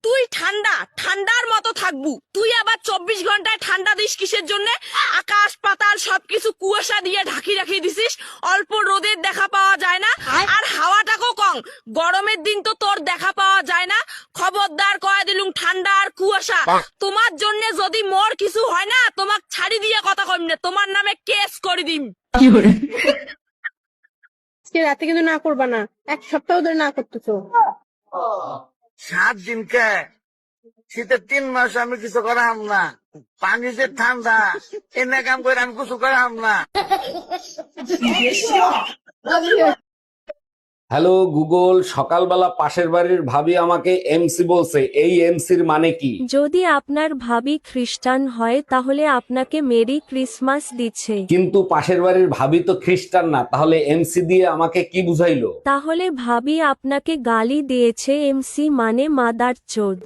তুই ঠান্ডা ঠান্ডার মতো থাকবু, তুই আবার 24 ঘন্টায় ঠান্ডা দিস কিসের জন্য? আকাশ পাতাল সবকিছু কুয়াশা দিয়ে ঢাকি রাখি দিছিস, অল্প রোদের দেখা পাওয়া যায় না, আর হাওয়াটাকেও কম। গরমের দিন তো তোর দেখা পাওয়া যায় না। খবরদার কয়ে দিলুম, ঠান্ডা আর কুয়াশা তোমার জন্য যদি মোর কিছু হয় না, তোমাক ছাড়ি দিয়ে কথা কইম না, তোমার নামে কেস করে দিম। আজকে রাতে কিন্তু না করবা না, এক সপ্তাহ ধরে না করতেছো। 7 দিন কে শীতের 3 মাস আমি কিছু করাম না, পানি যে ঠান্ডা এনে কাম করে আমি কিছু করাম না। হ্যালো গুগল, সকালবেলা পাশের বাড়ির ভাবি আমাকে এমসি বলছে, এই এমসির মানে কি? যদি আপনার ভাবি খ্রিস্টান হয় তাহলে আপনাকে মেরি ক্রিসমাস দিচ্ছে। কিন্তু পাশের বাড়ির ভাবি তো খ্রিস্টান না, তাহলে এমসি দিয়ে আমাকে কি বুঝাইলো? তাহলে ভাবি আপনাকে গালি দিয়েছে, এমসি মানে মাদার চোদ।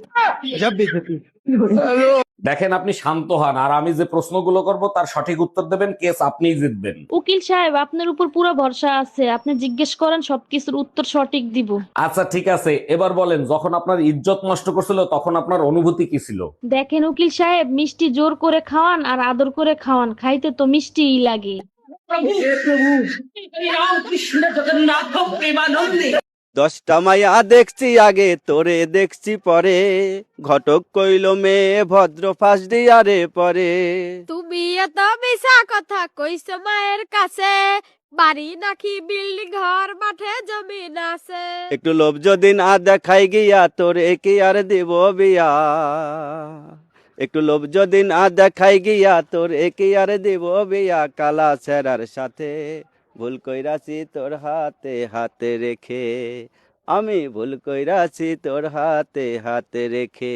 দেখেন, আপনি শান্ত হন, আর আমি যে প্রশ্নগুলো করব তার সঠিক উত্তর দেবেন, কেস আপনিই জিতবেন। উকিল সাহেব, আপনার উপর পুরো ভরসা আছে, আপনি জিজ্ঞেস করেন, সবকিছুর উত্তর সঠিক দিব। আচ্ছা ঠিক আছে, এবার বলেন, যখন আপনার ইজ্জত নষ্ট করছিল তখন আপনার অনুভূতি কি ছিল? দেখেন উকিল সাহেব, মিষ্টি জোর করে খাওয়ান আর আদর করে খাওয়ান, খাইতে তো মিষ্টিই লাগে। 10টা মাইয়া দেখছি আগে, তোরে দেখছি পরে, ঘটক কইল মেয়ে ভদ্র ফাঁস দিয়ারে পরে। তুমি এত মিশা কথা কইছো মায়ের কাছে, বাড়ি নাকি বিল্ডিং ঘর মাঠে জমিন আছে। একটু লোভ যদি না দেখাই গিয়া, তোরে কি আর দেব বিয়া। একটু লোভ যদি না দেখাই গিয়া, তোরে কি আর দেব বিয়া। কালা ছেড়ার সাথে ভুল কইরাছি তোর হাতে হাতে রেখে, আমি ভুল কইরাছি তোর হাতে হাতে রেখে।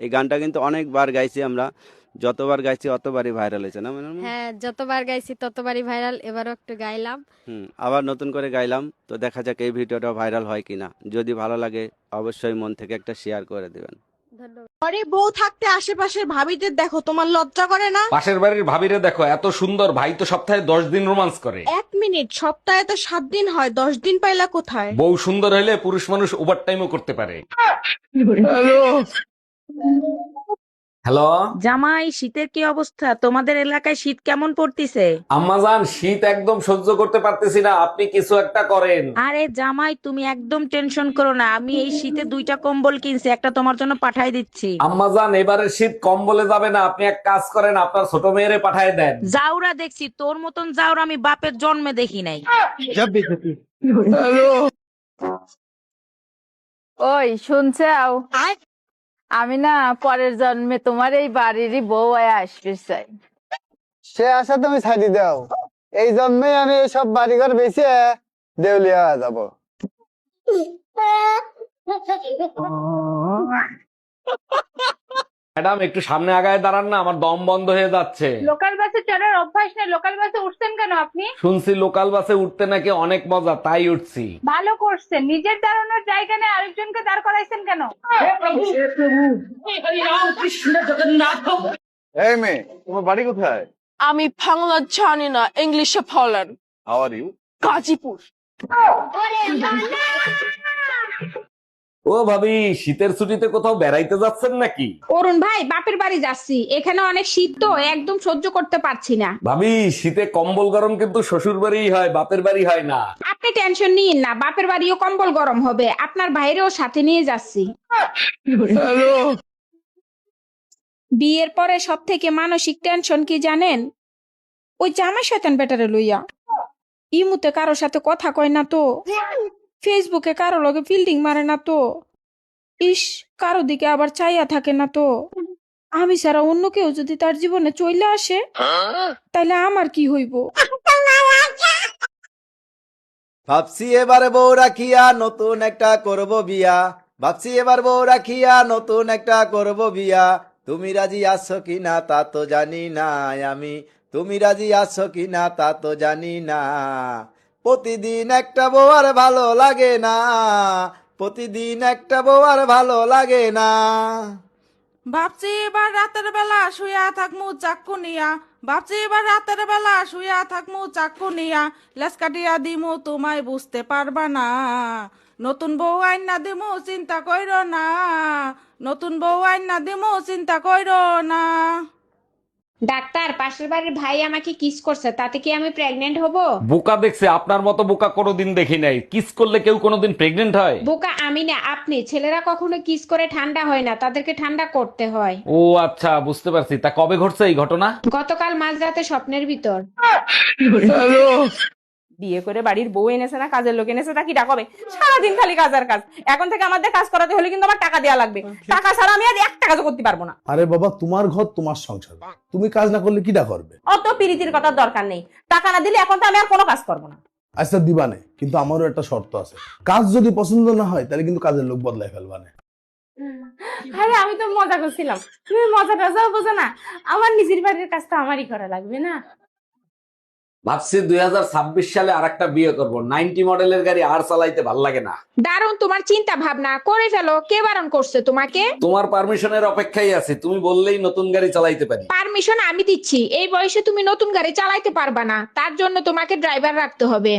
এই গানটা কিন্তু অনেকবার গাইছি আমরা, যতবার গাইছি অতবারই ভাইরাল হয়েছে না ম্যাডাম? হ্যাঁ, যতবার গাইছি ততবারই ভাইরাল, এবারও একটু গাইলাম। আবার নতুন করে গাইলাম, তো দেখা যাক এই ভিডিওটা ভাইরাল হয় কিনা। যদি ভালো লাগে অবশ্যই মন থেকে একটা শেয়ার করে দিবেন। ঘরে বউ থাকতে আশেপাশের ভাবিদের দেখো, তোমার লজ্জা করে না? পাশের বাড়ির ভাবিরে দেখো, এত সুন্দর, ভাই তো সপ্তাহে 10 দিন রোমান্স করে। 1 মিনিট, সপ্তাহে তো 7 দিন হয়, 10 দিন পাইলা কোথায়? বউ সুন্দর হলে পুরুষ মানুষ ওভার টাইমও করতে পারে। হ্যালো জামাই, শীতের কি অবস্থা? তোমাদের এলাকায় শীত কেমন পড়তিছে? আম্মাজান, শীত একদম সহ্য করতে পারতেছি না, আপনি কিছু একটা করেন। আরে জামাই, তুমি একদম টেনশন করো না, আমি এই শীতে 2টা কম্বল কিনছি, একটা তোমার জন্য পাঠাই দিচ্ছি। আম্মাজান, এবারে শীত কম বলে যাবে না, আপনি এক কাজ করেন, আপনার ছোট মেয়েরে পাঠায় দেন। জাউরা দেখছি, তোর মতন জাউরা আমি বাপের জন্মে দেখি নাই। ওই শুনছাও, আমি না পরের জন্মে তোমার এই বাড়িরই বউ হয়ে আসতে চাই। সে আশা তুমি ছাড়ি দাও, এই জন্মে আমি সব বাড়িঘর বেঁচে দেউলিয়া হয়ে যাবো। ম্যাডাম, একটু সামনে আগায় দাঁড়ান না, আমার দম বন্ধ হয়ে যাচ্ছে। লোকাল বাসে চড়ার অভ্যাস নেই, লোকাল বাসে উঠছেন কেন আপনি? শুনছি লোকাল বাসে উঠতে নাকি অনেক মজা, তাই উঠছি। ভালো করছেন, নিজের দাঁড়ানোর জায়গা নেই আরেকজনকে দাঁড় করাইছেন কেন? এই মেয়ে, তোমার বাড়ি কোথায়? আমি বাংলা জানি না, ইংলিশে বলেন। How are you? গাজীপুর। ও ভাবি, শীতের ছুটিতে কোথাও বেড়াইতে যাচ্ছেন নাকি? অরুণ ভাই, বাপের বাড়ি যাচ্ছি, এখানে অনেক শীত তো, একদম সহ্য করতে পারছি না। ভাবি, শীতে কম্বল গরম কিন্তু শ্বশুর বাড়ি হয়, বাপের বাড়ি হয় না। আপনি টেনশন নিন না, বাপের বাড়িও কম্বল গরম হবে, আপনার ভাইরেও সাথে নিয়ে যাচ্ছি। বিয়ের পরে সব থেকে মানসিক টেনশন কি জানেন? ওই জামাই শয়তান বেটারে লইয়া। ইমুতে কারোর সাথে কথা কয় না তো, ফেসবুকে কারো লগে ফিল্ডিং মারে না তো, ইস কারো দিকে আবার চাইয়া থাকে না তো। আমি ছাড়া অন্য কেউ যদি তার জীবনে চলে আসে, তাইলে আমার কি হইব? ভাবছি এবারে বউ রাখিয়া নতুন একটা করব বিয়া, ভাবছি এবার বউ রাখিয়া নতুন একটা করব বিয়া। তুমি রাজি আছো কিনা তা তো জানি না আমি, তুমি রাজি আছো কিনা তা তো জানি না। প্রতিদিন একটা বউ আর ভালো লাগে না, প্রতিদিন একটা বউ আর ভালো লাগে না। ভাবছি এবার রাতের বেলা শুয়া থাকমু চাক্কু নিয়া, ভাবছি এবার রাতের বেলা শুয়া থাকমু চাক্কু নিয়া, লেস কাটিয়া দিমু তোমায় বুঝতে পারবা না, নতুন বউ আইন না দিমু চিন্তা কইরো না, নতুন বউ আইন না দিমু চিন্তা কইরো না। ডাক্তার, পাশের বাড়ির ভাই আমাকে কিস করছে, তাতে কি আমি প্রেগনেন্ট হব? বোকা দেখছে, আপনার মতো বোকা কোনোদিন দেখি নাই। কিস করলে কেউ কোনোদিন প্রেগনেন্ট হয়? বোকা আমি না, আপনি। ছেলেরা কখনো কিস করে ঠান্ডা হয় না, তাদেরকে ঠান্ডা করতে হয়। ও আচ্ছা, বুঝতে পারছি। তা কবে ঘটছে এই ঘটনা? গতকাল মাঝরাতে স্বপ্নের ভিতর। বিয়ে করে বাড়ির বউ এনেছে না কাজের লোক এনেছে, তা কি ডাকবে? সারাদিন খালি কাজ আর কাজ। এখন থেকে আমাদের কাজ করাতে হলে কিন্তু আমার টাকা দেওয়া লাগবে, টাকা ছাড়া আমি আর একটা কাজও করতে পারবো না। আরে বাবা, তোমার ঘর তোমার সংসার, তুমি কাজ না করলে কিটা করবে? অত পিরিতির কথার দরকার নেই, টাকা না দিলে এখন তো আমি আর কোনো কাজ করবো না। আচ্ছা দিবানে, কিন্তু আমারও একটা শর্ত আছে। কাজ যদি পছন্দ না হয় তাহলে কিন্তু কাজের লোক বদলাই ফেলবানে। আরে আমি তো মজা করছিলাম, তুমি মজা টজাও বোঝো না। আমার নিজের বাড়ির কাজ তো আমারই করা লাগবে না। ভাবছি 2026 সালে আরেকটা বিয়ে করব। 90 মডেলের গাড়ি আর চালাইতে ভাল লাগে না। দারুণ তোমার চিন্তা ভাবনা, করে ফেলো। কে বারণ করছে তোমাকে? তোমার পারমিশনের অপেক্ষায় আছি, তুমি বললেই নতুন গাড়ি চালাইতে পারি। পারমিশন আমি দিচ্ছি। এই বয়সে তুমি নতুন গাড়ি চালাইতে পারবা না, তার জন্য তোমাকে ড্রাইভার রাখতে হবে।